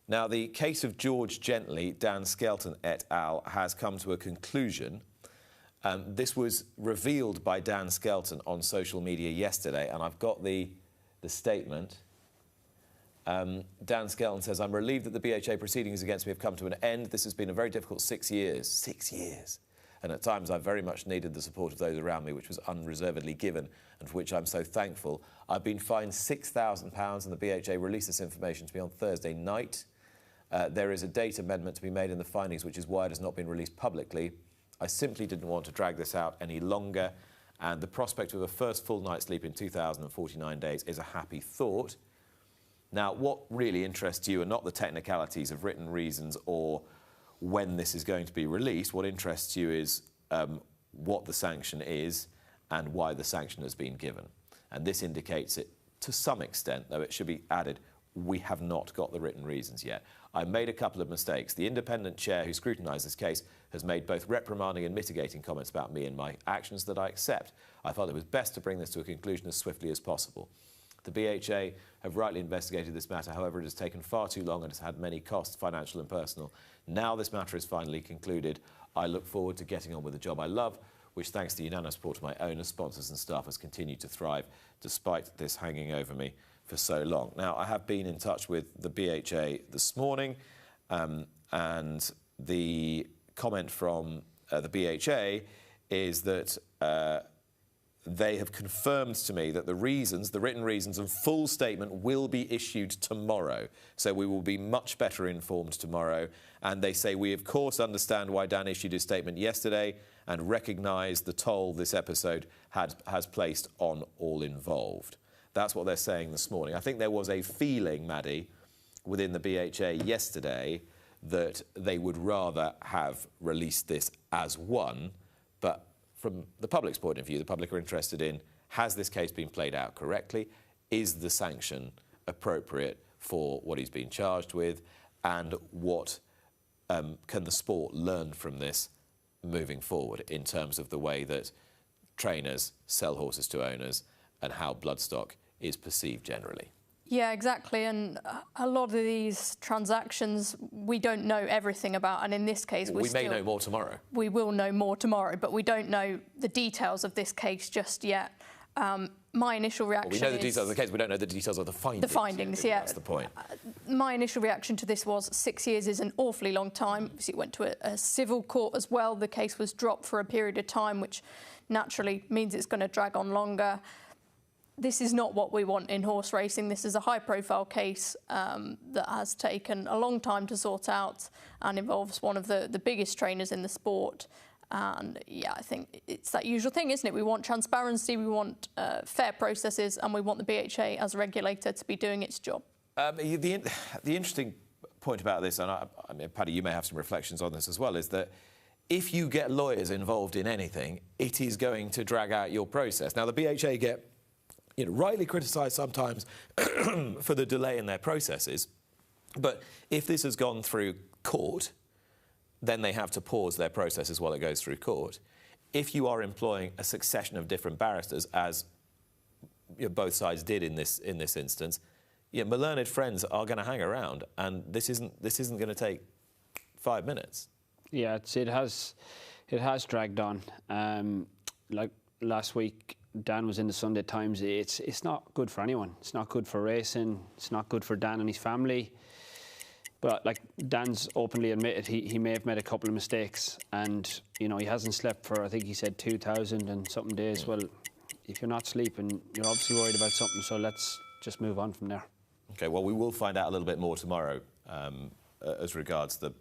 Now, the case of George Gently, Dan Skelton et al. Has come to a conclusion. This was revealed by Dan Skelton on social media yesterday, and I've got the statement. Dan Skelton says, I'm relieved that the BHA proceedings against me have come to an end. This has been a very difficult 6 years. 6 years. And at times I've very much needed the support of those around me, which was unreservedly given and for which I'm so thankful. I've been fined £6,000 and the BHA released this information to me on Thursday night. There is a date amendment to be made in the findings, which is why it has not been released publicly. I simply didn't want to drag this out any longer, and the prospect of a first full night's sleep in 2,049 days is a happy thought. Now, what really interests you are not the technicalities of written reasons or when this is going to be released. What interests you is what the sanction is and why the sanction has been given. And this indicates it to some extent, though it should be added, we have not got the written reasons yet. I made a couple of mistakes. The independent chair who scrutinised this case has made both reprimanding and mitigating comments about me and my actions that I accept. I felt it was best to bring this to a conclusion as swiftly as possible. The BHA have rightly investigated this matter, however, it has taken far too long and has had many costs, financial and personal. Now this matter is finally concluded. I look forward to getting on with the job I love, which, thanks to the unanimous support of my owners, sponsors and staff, has continued to thrive despite this hanging over me for so long. Now, I have been in touch with the BHA this morning, and the comment from the BHA is that they have confirmed to me that the written reasons and full statement will be issued tomorrow. So we will be much better informed tomorrow. And they say, we of course understand why Dan issued his statement yesterday and recognise the toll this episode has placed on all involved. That's what they're saying this morning. I think there was a feeling, Maddy, within the BHA yesterday that they would rather have released this as one, but from the public's point of view, the public are interested in, has this case been played out correctly? Is the sanction appropriate for what he's been charged with? And what can the sport learn from this moving forward in terms of the way that trainers sell horses to owners and how bloodstock is perceived generally? Yeah, exactly. And a lot of these transactions we don't know everything about. And in this case, we may know more tomorrow. We will know more tomorrow, but we don't know the details of this case just yet. My initial reaction we know the details of the case, we don't know the details of the findings. The findings, yeah. That's the point. My initial reaction to this was 6 years is an awfully long time. Obviously, it went to a civil court as well. The case was dropped for a period of time, which naturally means it's going to drag on longer. This is not what we want in horse racing. This is a high-profile case that has taken a long time to sort out and involves one of the biggest trainers in the sport. And, yeah, I think it's that usual thing, isn't it? We want transparency, we want fair processes, and we want the BHA as a regulator to be doing its job. The interesting point about this, and I mean, Paddy, you may have some reflections on this as well, is that if you get lawyers involved in anything, it is going to drag out your process. Now, the BHA get rightly criticised sometimes for the delay in their processes. But if this has gone through court, then they have to pause their processes while it goes through court. If you are employing a succession of different barristers, as both sides did in this instance, my learned friends are going to hang around, and this isn't going to take 5 minutes. Yeah, it has dragged on. Like last week, Dan was in the Sunday Times. It's not good for anyone. It's not good for racing. It's not good for Dan and his family. But like Dan's openly admitted, he may have made a couple of mistakes, and he hasn't slept for, I think he said 2,000 and something days. Well, if you're not sleeping, you're obviously worried about something. So let's just move on from there. Okay. Well, we will find out a little bit more tomorrow as regards the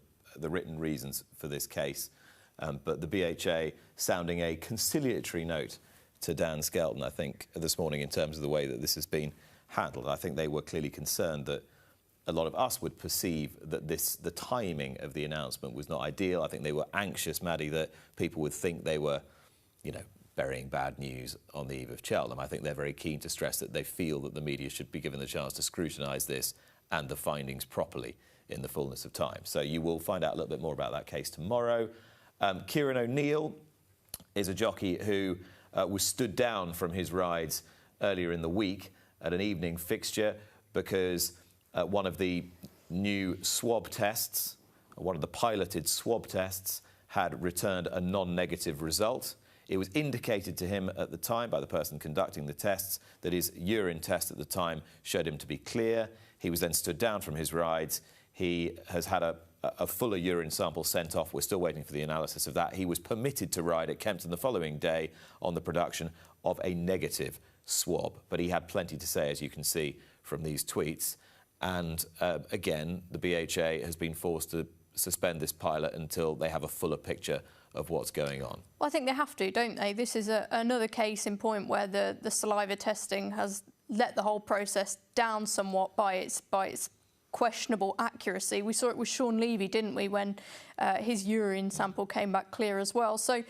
written reasons for this case. But the BHA sounding a conciliatory note to Dan Skelton, I think, this morning in terms of the way that this has been handled. I think they were clearly concerned that a lot of us would perceive that the timing of the announcement was not ideal. I think they were anxious, Maddy, that people would think they were, burying bad news on the eve of Cheltenham. I think they're very keen to stress that they feel that the media should be given the chance to scrutinise this and the findings properly in the fullness of time. So you will find out a little bit more about that case tomorrow. Kieran O'Neill is a jockey who was stood down from his rides earlier in the week at an evening fixture because one of the new swab tests, one of the piloted swab tests, had returned a non-negative result. It was indicated to him at the time by the person conducting the tests that his urine test at the time showed him to be clear. He was then stood down from his rides. He has had a fuller urine sample sent off. We're still waiting for the analysis of that. He was permitted to ride at Kempton the following day on the production of a negative swab. But he had plenty to say, as you can see from these tweets. And again, the BHA has been forced to suspend this pilot until they have a fuller picture of what's going on. Well, I think they have to, don't they? This is another case in point where the saliva testing has let the whole process down somewhat by its questionable accuracy. We saw it with Sean Levy, didn't we, when his urine sample came back clear as well. So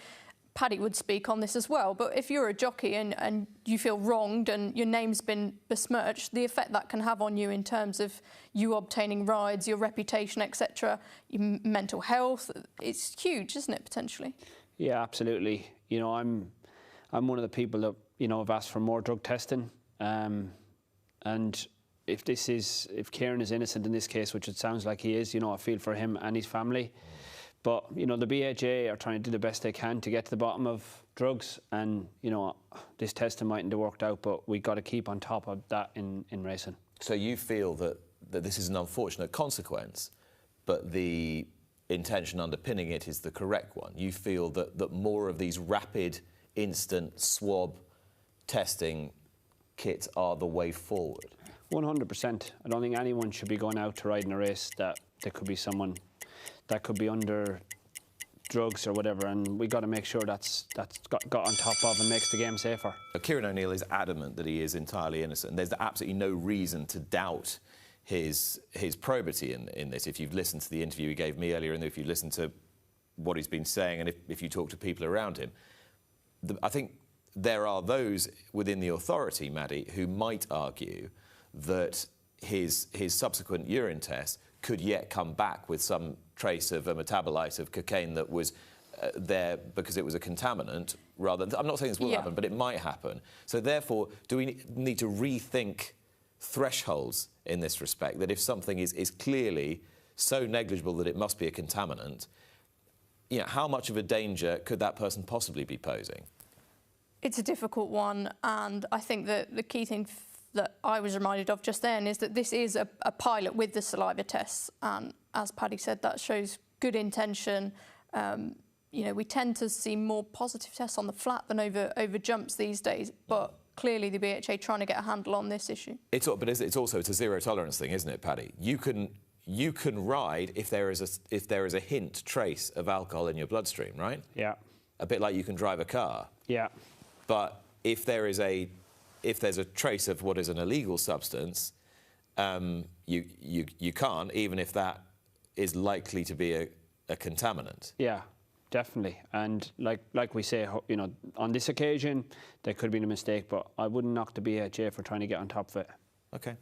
Paddy would speak on this as well, but if you're a jockey and you feel wronged and your name's been besmirched, the effect that can have on you in terms of you obtaining rides, your reputation, etc., your mental health, it's huge, isn't it, potentially? Yeah, absolutely. You know, I'm one of the people that, you know, have asked for more drug testing, and if Kieran is innocent in this case, which it sounds like he is, you know, I feel for him and his family. But, you know, the BHA are trying to do the best they can to get to the bottom of drugs. And, you know, this testing mightn't have worked out, but we've got to keep on top of that in racing. So you feel that this is an unfortunate consequence, but the intention underpinning it is the correct one? You feel that more of these rapid, instant swab testing kits are the way forward? 100%. I don't think anyone should be going out to ride in a race that there could be someone that could be under drugs or whatever, and we got to make sure that's got on top of and makes the game safer. Kieran O'Neill is adamant that he is entirely innocent. There's absolutely no reason to doubt his probity in this. If you've listened to the interview he gave me earlier, and if you listen to what he's been saying, and if you talk to people around him, I think there are those within the authority, Maddy, who might argue that his subsequent urine test could yet come back with some trace of a metabolite of cocaine that was there because it was a contaminant, rather than... I'm not saying this will happen, but it might happen. So therefore, do we need to rethink thresholds in this respect, that if something is clearly so negligible that it must be a contaminant, you know, how much of a danger could that person possibly be posing? It's a difficult one, and I think that the key thing that I was reminded of just then is that this is a pilot with the saliva tests, and as Paddy said, that shows good intention. You know, we tend to see more positive tests on the flat than over jumps these days, but clearly the BHA trying to get a handle on this issue. It's also a zero tolerance thing, isn't it, Paddy? You can ride if there is a hint, trace of alcohol in your bloodstream, right? Yeah. A bit like you can drive a car. Yeah. But if there's a trace of what is an illegal substance, you can't, even if that is likely to be a contaminant. Yeah, definitely. And like we say, you know, on this occasion, there could have been a mistake, but I wouldn't knock the BHA for trying to get on top of it. OK.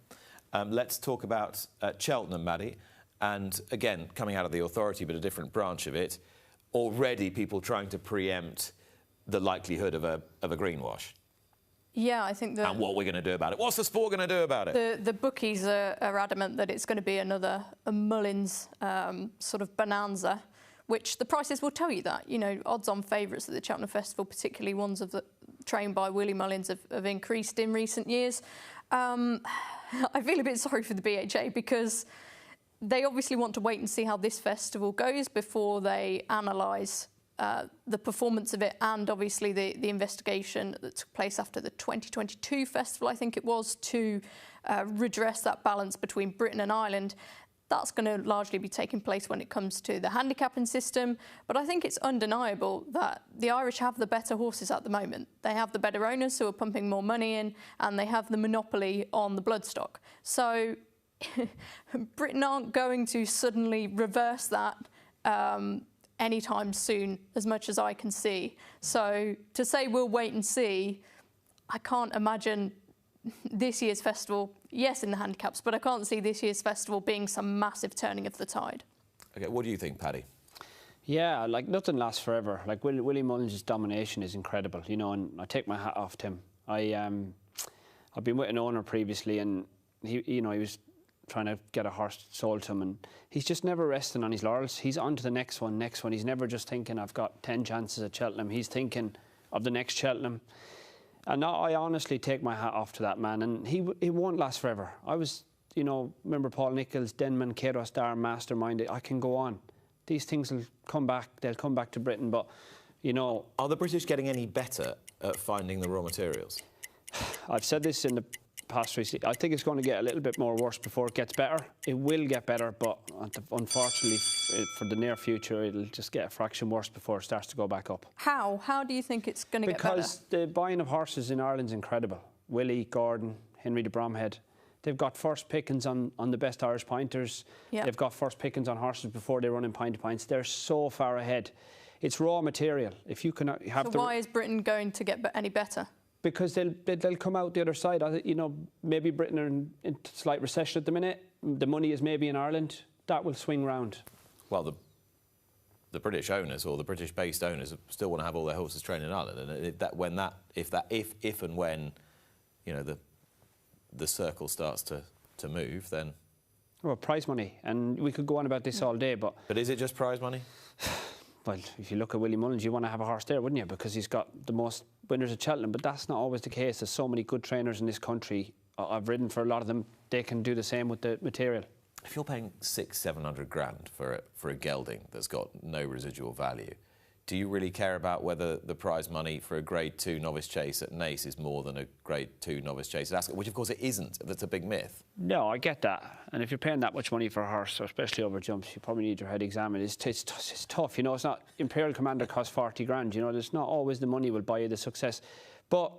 Let's talk about Cheltenham, Maddy. And again, coming out of the authority, but a different branch of it, already people trying to preempt the likelihood of a greenwash. Yeah, I think that... And what we're going to do about it. What's the sport going to do about it? The bookies are adamant that it's going to be a Mullins sort of bonanza, which the prices will tell you that. You know, odds-on favourites at the Cheltenham Festival, particularly ones trained by Willie Mullins, have increased in recent years. I feel a bit sorry for the BHA because they obviously want to wait and see how this festival goes before they analyse the performance of it, and obviously the investigation that took place after the 2022 festival, I think it was, to redress that balance between Britain and Ireland. That's going to largely be taking place when it comes to the handicapping system. But I think it's undeniable that the Irish have the better horses at the moment. They have the better owners who are pumping more money in, and they have the monopoly on the bloodstock. So Britain aren't going to suddenly reverse that anytime soon, as much as I can see. So to say we'll wait and see, I can't imagine this year's festival, yes, in the handicaps, but I can't see this year's festival being some massive turning of the tide. OK, what do you think, Paddy? Yeah, like, nothing lasts forever. Like, Willie Mullins' domination is incredible, you know, and I take my hat off to him. I've been with an owner previously, and he was trying to get a horse sold to him, and he's just never resting on his laurels. He's on to the next one. He's never just thinking, I've got 10 chances at Cheltenham. He's thinking of the next Cheltenham. And I honestly take my hat off to that man, and he won't last forever. I was, you know, remember Paul Nicholls, Denman, Cato Star, Mastermind. I can go on. These things will come back. They'll come back to Britain, but, you know... Are the British getting any better at finding the raw materials? I've said this in the past recently. I think it's going to get a little bit more worse before it gets better. It will get better, but unfortunately for the near future, it'll just get a fraction worse before it starts to go back up. How? How do you think it's going to get better? Because the buying of horses in Ireland's incredible. Willie, Gordon, Henry de Bromhead. They've got first pickings on the best Irish pointers. Yep. They've got first pickings on horses before they run in pint-to-pints. They're so far ahead. It's raw material. If you can have so why is Britain going to get any better? Because they'll come out the other side. You know, maybe Britain are in slight recession at the minute. The money is maybe in Ireland. That will swing round. Well, the British owners or the British-based owners still want to have all their horses trained in Ireland, and if and when, you know, the circle starts to move, then... Well, prize money, and we could go on about this all day, but... But is it just prize money? Well, if you look at Willie Mullins, you want to have a horse there, wouldn't you? Because he's got the most winners at Cheltenham, but that's not always the case. There's so many good trainers in this country. I've ridden for a lot of them. They can do the same with the material. If you're paying $600-700 grand for a gelding that's got no residual value, do you really care about whether the prize money for a Grade 2 novice chase at Naas is more than a Grade 2 novice chase at Ascot? Which, of course, it isn't. That's a big myth. No, I get that. And if you're paying that much money for a horse, especially over jumps, you probably need your head examined. It's tough, you know. It's not... Imperial Commander costs 40 grand, you know. There's not always the money will buy you the success. But,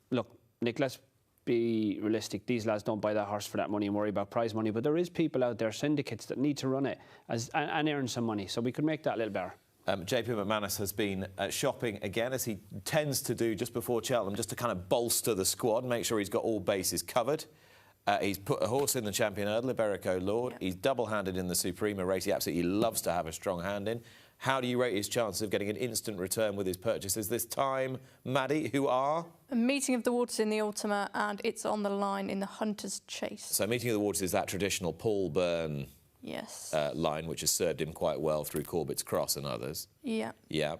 look, Nick, let's be realistic. These lads don't buy that horse for that money and worry about prize money. But there is people out there, syndicates, that need to run it and earn some money. So we could make that a little better. JP McManus has been shopping again, as he tends to do just before Cheltenham, just to kind of bolster the squad, make sure he's got all bases covered. He's put a horse in the champion hurdle, Iberico Lord. Yep. He's double-handed in the Suprema race. He absolutely loves to have a strong hand in. How do you rate his chances of getting an instant return with his purchases this time, Maddy, who are? A Meeting of the Waters in the Ultima, and it's on the line in the Hunter's Chase. So Meeting of the Waters is that traditional Paul Byrne... Yes. Line, which has served him quite well through Corbett's Cross and others. Yeah. Yeah.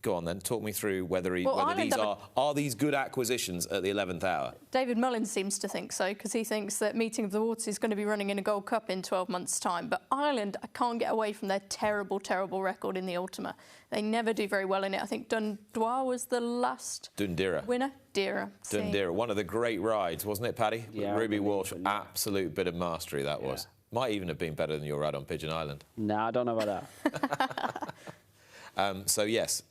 Go on then, talk me through whether these good acquisitions at the 11th hour? David Mullins seems to think so, because he thinks that Meeting of the Waters is going to be running in a Gold Cup in 12 months' time. But Ireland, I can't get away from their terrible, terrible record in the Ultima. They never do very well in it. I think Dundois was the last winner. Dundera, one of the great rides, wasn't it, Paddy? Yeah. Ruby Walsh, absolute bit of mastery that was. Might even have been better than your ride on Pigeon Island. No, I don't know about that. So, yes,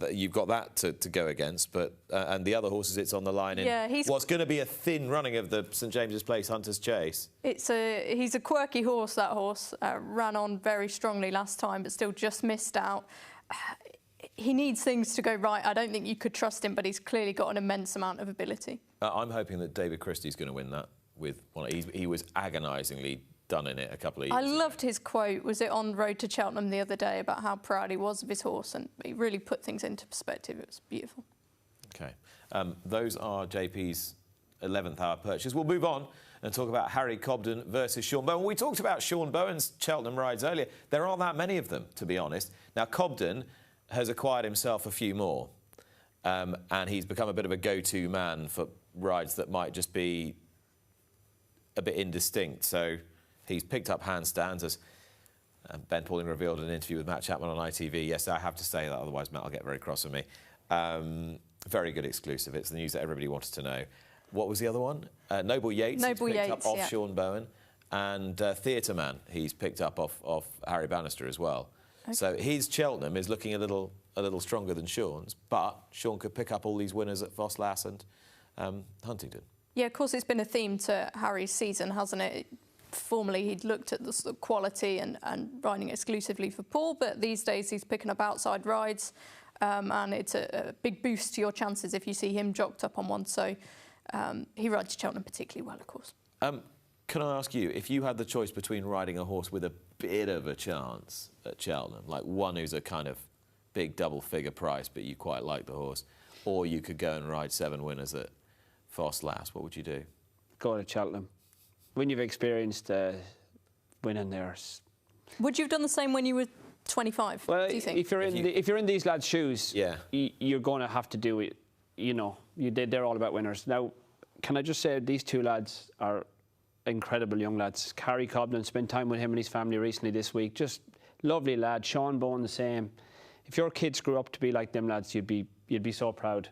you've got that to go against, but and the other horses, it's on the line in what's going to be a thin running of the St James's Place Hunter's Chase. He's a quirky horse, that horse. Ran on very strongly last time, but still just missed out. He needs things to go right. I don't think you could trust him, but he's clearly got an immense amount of ability. I'm hoping that David Christie's going to win that. He was agonisingly done in it a couple of years ago. I loved his quote. Was it on Road to Cheltenham the other day about how proud he was of his horse, and he really put things into perspective. It was beautiful. OK. Those are JP's 11th hour purchases. We'll move on and talk about Harry Cobden versus Sean Bowen. We talked about Sean Bowen's Cheltenham rides earlier. There aren't that many of them, to be honest. Now, Cobden has acquired himself a few more, and he's become a bit of a go-to man for rides that might just be a bit indistinct. So he's picked up handstands, as Ben Pauling revealed in an interview with Matt Chapman on ITV. Yes, I have to say that, otherwise Matt will get very cross with me. Very good exclusive. It's the news that everybody wanted to know. What was the other one? Noble Yates, he's picked up off Sean Bowen, and Theatre Man, he's picked up off Harry Bannister as well. Okay. So his Cheltenham is looking a little stronger than Sean's, but Sean could pick up all these winners at Fosslas and Huntingdon. Yeah, of course, it's been a theme to Harry's season, hasn't it? Formerly, he'd looked at the sort of quality and riding exclusively for Paul, but these days he's picking up outside rides, and it's a big boost to your chances if you see him jocked up on one. So he rides Cheltenham particularly well, of course. Can I ask you, if you had the choice between riding a horse with a bit of a chance at Cheltenham, like one who's a kind of big double-figure price, but you quite like the horse, or you could go and ride 7 winners at Fosslas, what would you do? Go to Cheltenham. when you've experienced winning there. Would you have done the same when you were 25? Well, do you think? if you're in these lads' shoes, Yeah. you're going to have to do it. You know, they're all about winners. Now, can I just say these two lads are incredible young lads. Harry Cobden, spent time with him and his family recently this week. Just lovely lad. Sean Bowen the same. If your kids grew up to be like them lads, you'd be so proud.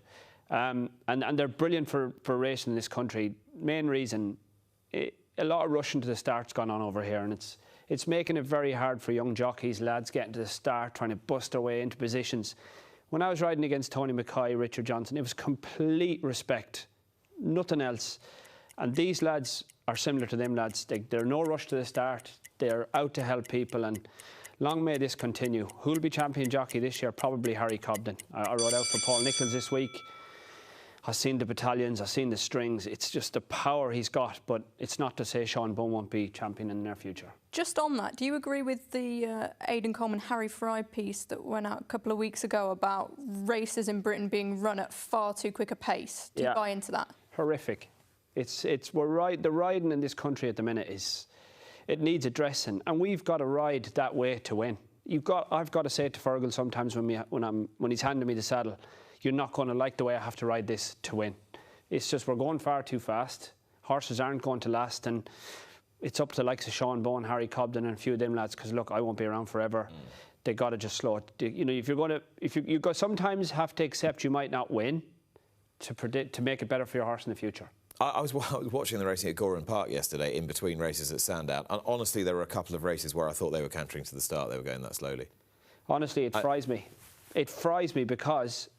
And they're brilliant for racing in this country. Main reason, a lot of rushing to the start's gone on over here, and it's making it very hard for young jockeys, lads getting to the start, trying to bust their way into positions. When I was riding against Tony Mackay, Richard Johnson, it was complete respect, nothing else. And these lads are similar to them lads. They're no rush to the start. They're out to help people, and long may this continue. Who'll be champion jockey this year? Probably Harry Cobden. I rode out for Paul Nicholls this week. I've seen the battalions, I've seen the strings. It's just the power he's got, but it's not to say Sean Bowen won't be champion in the near future. Just on that, do you agree with the Aidan Coleman, Harry Fry piece that went out a couple of weeks ago about races in Britain being run at far too quick a pace? Do you buy into that? Horrific. The riding in this country at the minute it needs addressing, and we've got to ride that way to win. I've got to say it to Fergal sometimes when he's handing me the saddle, you're not going to like the way I have to ride this to win. It's just we're going far too fast. Horses aren't going to last, and it's up to the likes of Sean Bowen, Harry Cobden, and a few of them lads. Because look, I won't be around forever. They got to just slow it. You know, you sometimes have to accept you might not win to make it better for your horse in the future. I was watching the racing at Gorham Park yesterday in between races at Sandown, and honestly there were a couple of races where I thought they were cantering to the start, they were going that slowly. Honestly, it fries me. It fries me because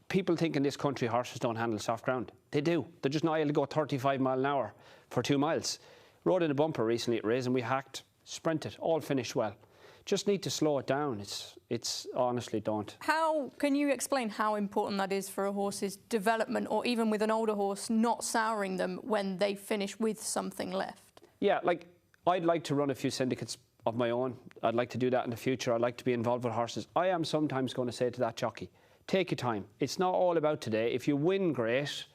people think in this country horses don't handle soft ground. They do. They're just not able to go 35 mile an hour for 2 miles. Rode in a bumper recently at Race and we hacked, sprinted, all finished well. Just need to slow it down. It's honestly don't. How can you explain how important that is for a horse's development, or even with an older horse, not souring them when they finish with something left? Yeah, like I'd like to run a few syndicates of my own. I'd like to do that in the future. I'd like to be involved with horses. I am sometimes going to say to that jockey, take your time. It's not all about today. If you win, great.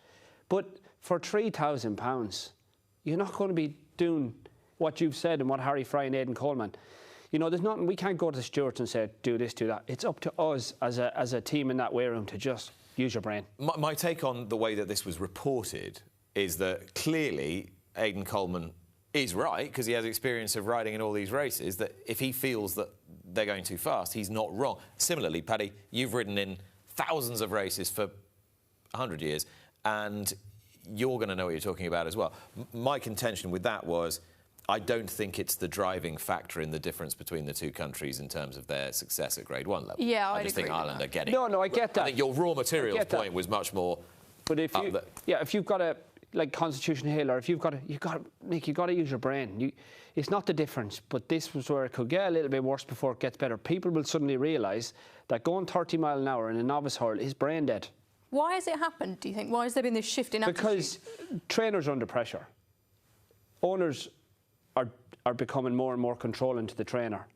But for £3,000, you're not going to be doing what you've said and what Harry Fry and Aidan Coleman. You know, there's nothing, we can't go to the stewards and say, do this, do that. It's up to us as a team in that weigh room to just use your brain. My take on the way that this was reported is that clearly Aidan Coleman is right, because he has experience of riding in all these races, that if he feels that they're going too fast, he's not wrong. Similarly, Paddy, you've ridden in thousands of races for 100 years, and you're going to know what you're talking about as well. My contention with that was, I don't think it's the driving factor in the difference between the two countries in terms of their success at Grade 1 level. Yeah, I just think Ireland are getting... No, I get that. I think your raw materials point was much more... But if you've got a, like Constitution Hill, or if you've got to use your brain. It's not the difference, but this was where it could get a little bit worse before it gets better. People will suddenly realise that going 30 mile an hour in a novice hurl is brain dead. Why has it happened, do you think? Why has there been this shift in attitude? Because trainers are under pressure. Owners are becoming more and more controlling to the trainer.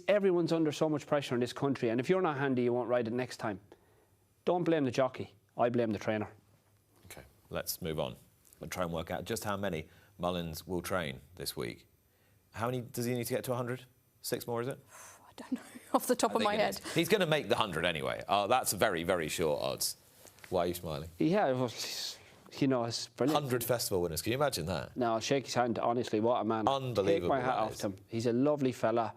Everyone's under so much pressure in this country, and if you're not handy, you won't ride it next time. Don't blame the jockey. I blame the trainer. OK, let's move on. We'll try and work out just how many Mullins will train this week. How many does he need to get to 100? 6 more, is it? I don't know, off the top of my head. He's going to make the 100 anyway. That's very, very short odds. Why are you smiling? Yeah, well, you know, it's brilliant. 100 festival winners. Can you imagine that? No, I'll shake his hand. Honestly, what a man. Unbelievable. Take my hat off to him. He's a lovely fella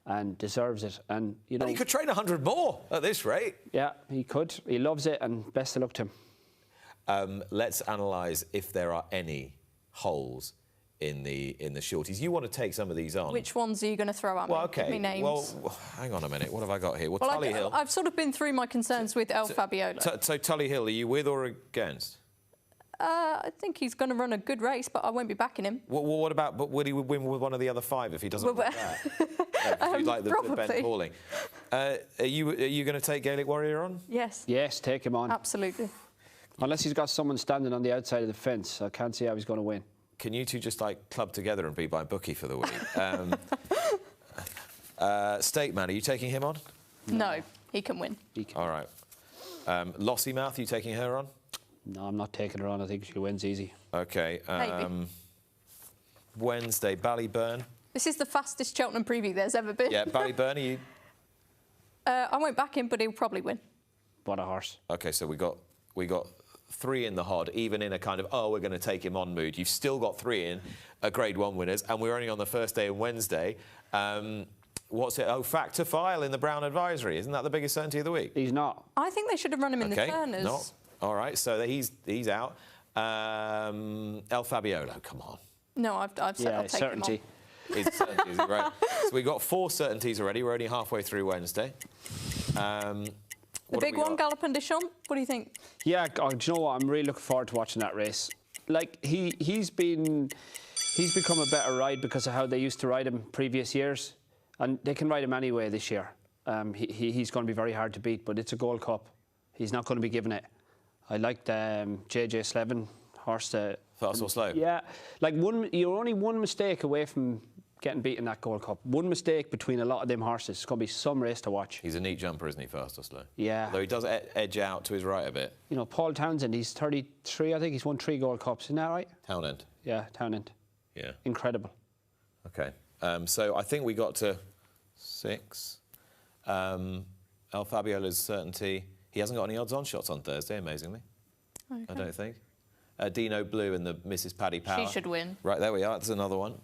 and deserves it. And, you know... And he could train 100 more at this rate. Yeah, he could. He loves it, and best of luck to him. Let's analyse if there are any holes in the shorties. You want to take some of these on. Which ones are you going to throw at me? Well, OK. Give me names. Well, hang on a minute. What have I got here? Well, Tully Hill. I've sort of been through my concerns with El Fabiola. So Tully Hill, are you with or against? I think he's going to run a good race, but I won't be backing him. Well, what about... But would he win with one of the other 5 if he doesn't win that? Like the Ben Pauling. Are you going to take Gaelic Warrior on? Yes. Yes, take him on. Absolutely. Unless he's got someone standing on the outside of the fence, I can't see how he's going to win. Can you two just, like, club together and be my bookie for the week? Steak Man, are you taking him on? No, he can win. All right. Lossymouth, are you taking her on? No, I'm not taking her on. I think she wins easy. OK. Maybe. Wednesday, Ballyburn. This is the fastest Cheltenham preview there's ever been. Yeah, Ballyburn, are you? I won't back him, but he'll probably win. What a horse. OK, so we got 3 in the hod, even in a kind of, we're going to take him on mood. You've still got 3 in Grade 1 winners, and we're only on the first day of Wednesday. What's it? Oh, Factor File in the Brown Advisory. Isn't that the biggest certainty of the week? He's not. I think they should have run him in the Turners. Not. All right, so he's out. El Fabiolo, come on. No, I've said I'll take certainty. him on. It's certainty, is it right? So we've got 4 certainties already. We're only halfway through Wednesday. The big one, Galopin Des Champs. What do you think? Yeah, do you know what? I'm really looking forward to watching that race. Like, he's become a better ride because of how they used to ride him previous years. And they can ride him anyway this year. He's going to be very hard to beat, but it's a Gold Cup. He's not going to be given it. I liked JJ Slevin, horse. Fast or slow? Yeah. Like, you're only one mistake away from getting beat in that Gold Cup. One mistake between a lot of them horses. It's going to be some race to watch. He's a neat jumper, isn't he, fast or slow? Yeah. Though he does edge out to his right a bit. You know, Paul Townsend, he's 33, I think. He's won 3 Gold Cups. Isn't that right? Townend. Yeah, Townend. Yeah. Incredible. OK. So I think we got to 6. El Fabiola's certainty. He hasn't got any odds-on shots on Thursday, amazingly. Okay. I don't think. Dino Blue and the Mrs. Paddy Power. She should win. Right, there we are. There's another one.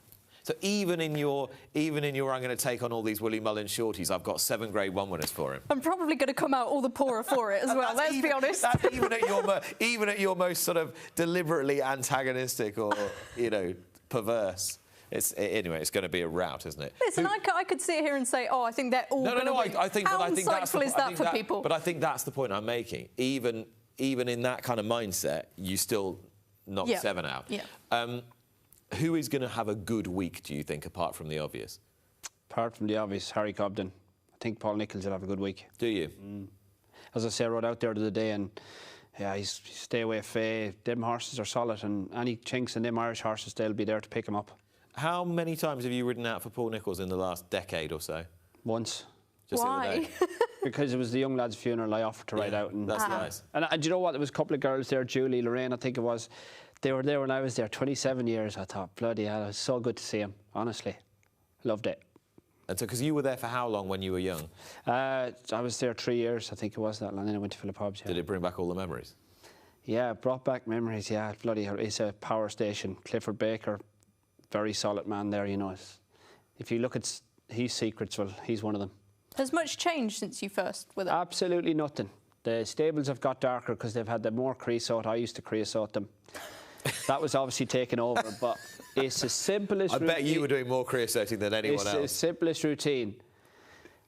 So even in your I'm going to take on all these Willie Mullins shorties, I've got 7 Grade 1 winners for him. I'm probably going to come out all the poorer for it as well, let's be honest. That's even at your most sort of deliberately antagonistic or, perverse. Anyway, it's going to be a rout, isn't it? Listen, I could sit here and say, I think they're all going to win. I think How that's insightful is that for people? But I think that's the point I'm making. Even in that kind of mindset, you still knock 7 out. Yeah. Who is going to have a good week, do you think, apart from the obvious? Apart from the obvious, Harry Cobden. I think Paul Nicholls will have a good week. Do you? As I say, I rode out there the other day and, he's stay away Faye. Them horses are solid, and any chinks in them Irish horses, they'll be there to pick him up. How many times have you ridden out for Paul Nicholls in the last decade or so? Once. Just Why? The other day. Because it was the young lad's funeral, I offered to ride out. And that's nice. And do you know what? There was a couple of girls there, Julie, Lorraine, I think it was. They were there when I was there, 27 years. I thought, bloody hell, it was so good to see him, honestly. Loved it. And so, because you were there for how long when you were young? I was there 3 years, I think it was that long, and then I went to Philip Hobbs. Yeah. Did it bring back all the memories? Yeah, it brought back memories, yeah. Bloody hell, it's a power station. Clifford Baker, very solid man there, If you look at his secrets, well, he's one of them. Has much changed since you first were there? Absolutely nothing. The stables have got darker because they've had the more creosote. I used to creosote them. That was obviously taken over, but it's the simplest routine. I bet you were doing more creosoting than anyone else. It's the simplest routine.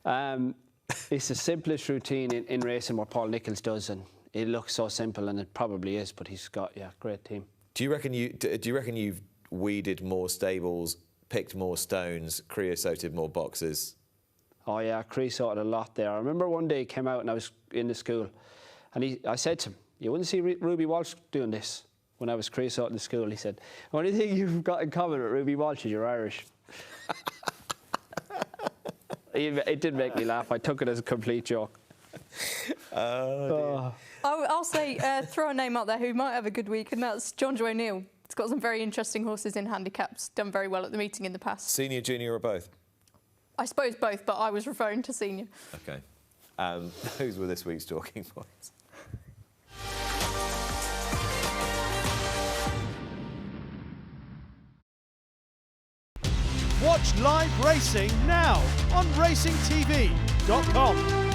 It's the simplest routine in racing what Paul Nicholls does, and it looks so simple, and it probably is, but he's got, great team. Do you reckon you've weeded more stables, picked more stones, creosoted more boxes? Oh yeah, creosoted a lot there. I remember one day he came out and I was in the school, and I said to him, "You wouldn't see Ruby Walsh doing this." When I was creosoting in the school, he said, "The only thing you've got in common with Ruby Walsh is you're Irish." It did make me laugh. I took it as a complete joke. I'll say, throw a name out there who might have a good week, and that's John Joe Neal. He's got some very interesting horses in handicaps, done very well at the meeting in the past. Senior, junior or both? I suppose both, but I was referring to senior. OK. Those were this week's talking points. Watch live racing now on racingtv.com.